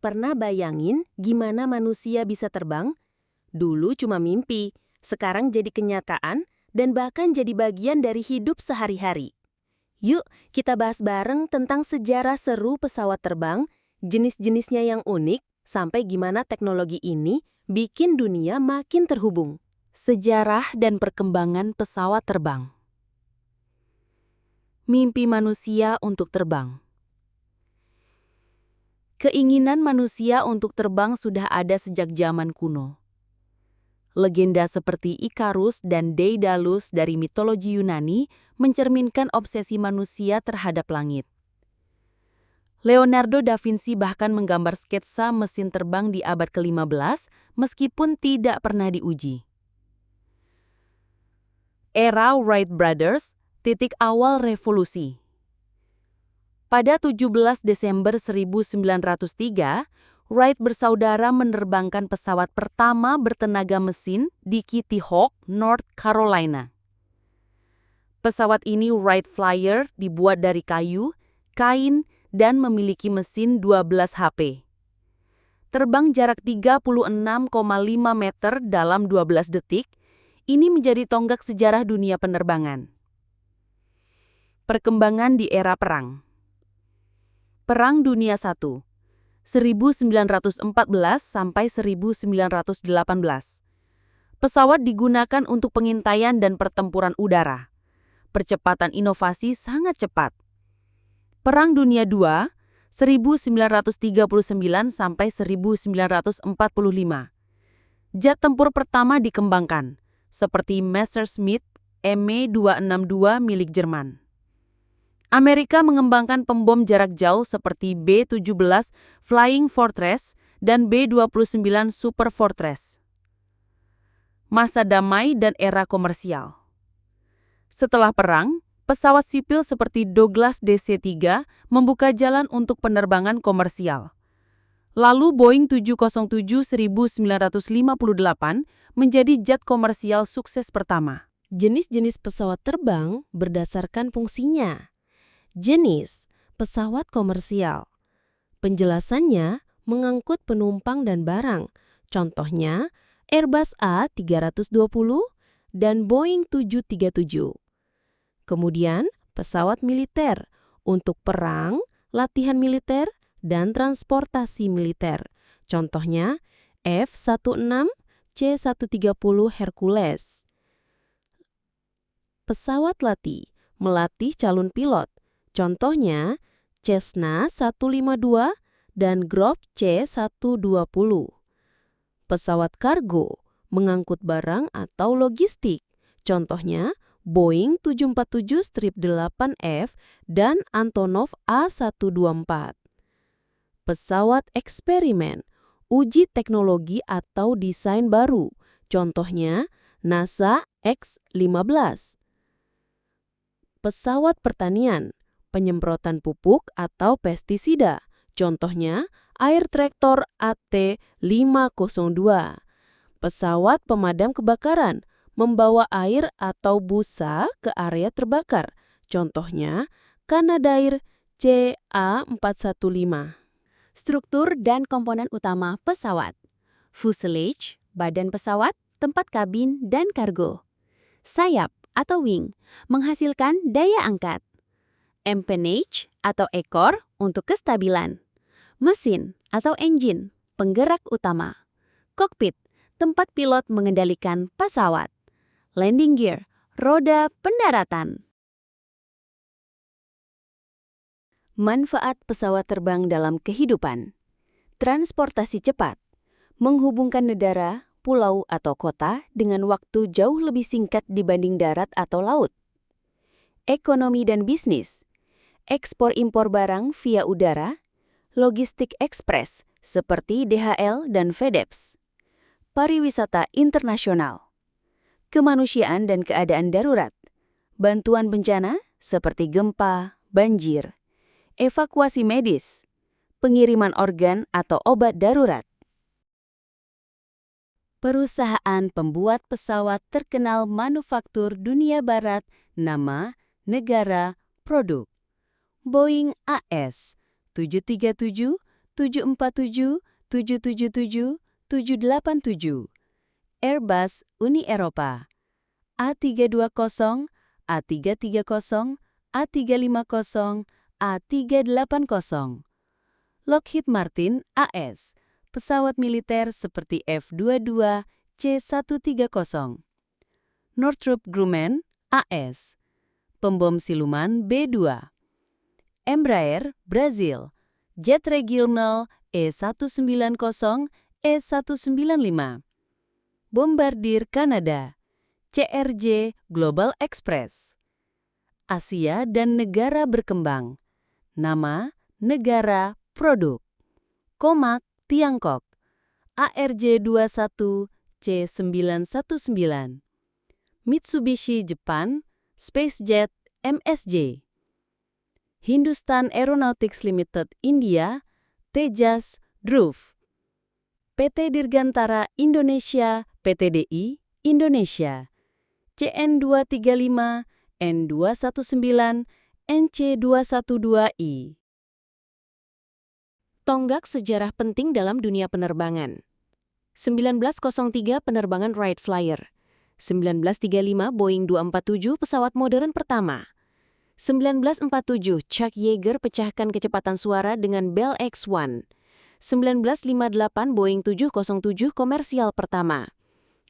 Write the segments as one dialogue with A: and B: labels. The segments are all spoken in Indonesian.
A: Pernah bayangin gimana manusia bisa terbang? Dulu cuma mimpi, sekarang jadi kenyataan, dan bahkan jadi bagian dari hidup sehari-hari. Yuk, kita bahas bareng tentang sejarah seru pesawat terbang, jenis-jenisnya yang unik, sampai gimana teknologi ini bikin dunia makin terhubung. Sejarah dan perkembangan pesawat terbang. Mimpi manusia untuk terbang. Keinginan manusia untuk terbang sudah ada sejak zaman kuno. Legenda seperti Ikarus dan Daedalus dari mitologi Yunani mencerminkan obsesi manusia terhadap langit. Leonardo da Vinci bahkan menggambar sketsa mesin terbang di abad ke-15 meskipun tidak pernah diuji. Era Wright Brothers, titik awal revolusi. Pada 17 Desember 1903, Wright bersaudara menerbangkan pesawat pertama bertenaga mesin di Kitty Hawk, North Carolina. Pesawat ini Wright Flyer dibuat dari kayu, kain, dan memiliki mesin 12 HP. Terbang jarak 36,5 meter dalam 12 detik, ini menjadi tonggak sejarah dunia penerbangan. Perkembangan di era perang. Perang Dunia I, 1914 sampai 1918. Pesawat digunakan untuk pengintaian dan pertempuran udara. Percepatan inovasi sangat cepat. Perang Dunia II, 1939 sampai 1945. Jet tempur pertama dikembangkan, seperti Messerschmitt Me-262 milik Jerman. Amerika mengembangkan pembom jarak jauh seperti B-17 Flying Fortress dan B-29 Super Fortress. Masa damai dan era komersial. Setelah perang, pesawat sipil seperti Douglas DC-3 membuka jalan untuk penerbangan komersial. Lalu Boeing 707-1958 menjadi jet komersial sukses pertama. Jenis-jenis pesawat terbang berdasarkan fungsinya. Jenis pesawat komersial. Penjelasannya mengangkut penumpang dan barang. Contohnya Airbus A320 dan Boeing 737. Kemudian pesawat militer untuk perang, latihan militer, dan transportasi militer. Contohnya F-16, C-130 Hercules. Pesawat latih melatih calon pilot. Contohnya Cessna 152 dan Grove C-120. Pesawat kargo mengangkut barang atau logistik. Contohnya Boeing 747-8F dan Antonov A124. Pesawat eksperimen, uji teknologi atau desain baru. Contohnya NASA X-15. Pesawat pertanian, penyemprotan pupuk atau pestisida. Contohnya Air Tractor AT502. Pesawat pemadam kebakaran, membawa air atau busa ke area terbakar. Contohnya Canadair CA415. Struktur dan komponen utama pesawat. Fuselage, badan pesawat, tempat kabin, dan kargo. Sayap atau wing, menghasilkan daya angkat. Empennage atau ekor untuk kestabilan. Mesin atau engine, penggerak utama. Kokpit, tempat pilot mengendalikan pesawat. Landing gear, roda pendaratan. Manfaat pesawat terbang dalam kehidupan. Transportasi cepat, menghubungkan negara, pulau atau kota dengan waktu jauh lebih singkat dibanding darat atau laut. Ekonomi dan bisnis, ekspor-impor barang via udara, logistik ekspres seperti DHL dan FedEx, pariwisata internasional, kemanusiaan dan keadaan darurat, bantuan bencana seperti gempa, banjir, evakuasi medis, pengiriman organ atau obat darurat. Perusahaan pembuat pesawat terkenal manufaktur dunia barat, nama, negara, produk. Boeing AS 737, 747, 777, 787. Airbus Uni Eropa A320, A330, A350, A380. Lockheed Martin AS, pesawat militer seperti F-22, C-130. Northrop Grumman AS, pembom siluman B-2. Embraer Brazil, jet regional E190, E195. Bombardier Kanada, CRJ Global Express. Asia dan negara berkembang. Nama, negara, produk. Comac Tiongkok, ARJ21, C919. Mitsubishi Jepang, SpaceJet MSJ. Hindustan Aeronautics Limited India, Tejas Dhruv. PT Dirgantara Indonesia, PTDI Indonesia, CN235, N219, NC212I. Tonggak sejarah penting dalam dunia penerbangan. 1903 penerbangan Wright Flyer. 1935 Boeing 247 pesawat modern pertama. 1947 Chuck Yeager pecahkan kecepatan suara dengan Bell X-1. 1958 Boeing 707 komersial pertama.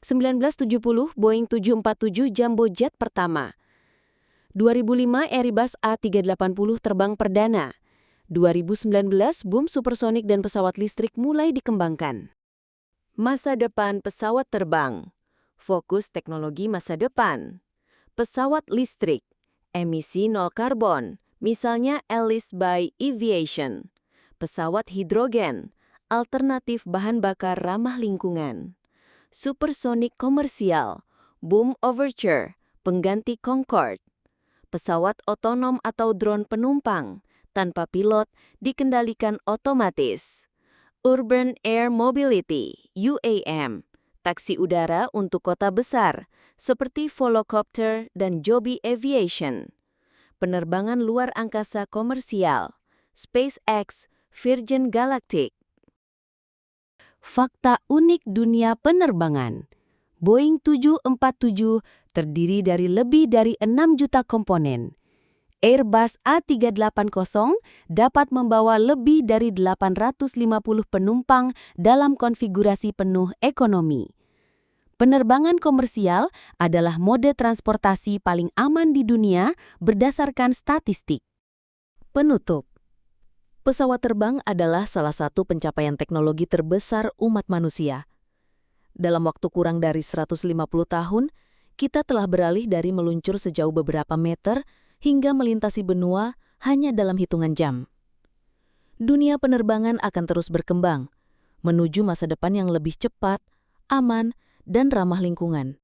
A: 1970 Boeing 747 Jumbo Jet pertama. 2005 Airbus A380 terbang perdana. 2019 boom supersonik dan pesawat listrik mulai dikembangkan. Masa depan pesawat terbang. Fokus teknologi masa depan. Pesawat listrik. Emisi nol karbon, misalnya Alice by Aviation. Pesawat hidrogen, alternatif bahan bakar ramah lingkungan. Supersonik komersial, Boom Overture, pengganti Concorde. Pesawat otonom atau drone penumpang, tanpa pilot, dikendalikan otomatis. Urban Air Mobility, UAM, taksi udara untuk kota besar, seperti Volocopter dan Joby Aviation. Penerbangan luar angkasa komersial, SpaceX, Virgin Galactic. Fakta unik dunia penerbangan. Boeing 747 terdiri dari lebih dari 6 juta komponen. Airbus A380 dapat membawa lebih dari 850 penumpang dalam konfigurasi penuh ekonomi. Penerbangan komersial adalah mode transportasi paling aman di dunia berdasarkan statistik. Penutup. Pesawat terbang adalah salah satu pencapaian teknologi terbesar umat manusia. Dalam waktu kurang dari 150 tahun, kita telah beralih dari meluncur sejauh beberapa meter hingga melintasi benua hanya dalam hitungan jam. Dunia penerbangan akan terus berkembang, menuju masa depan yang lebih cepat, aman, dan ramah lingkungan.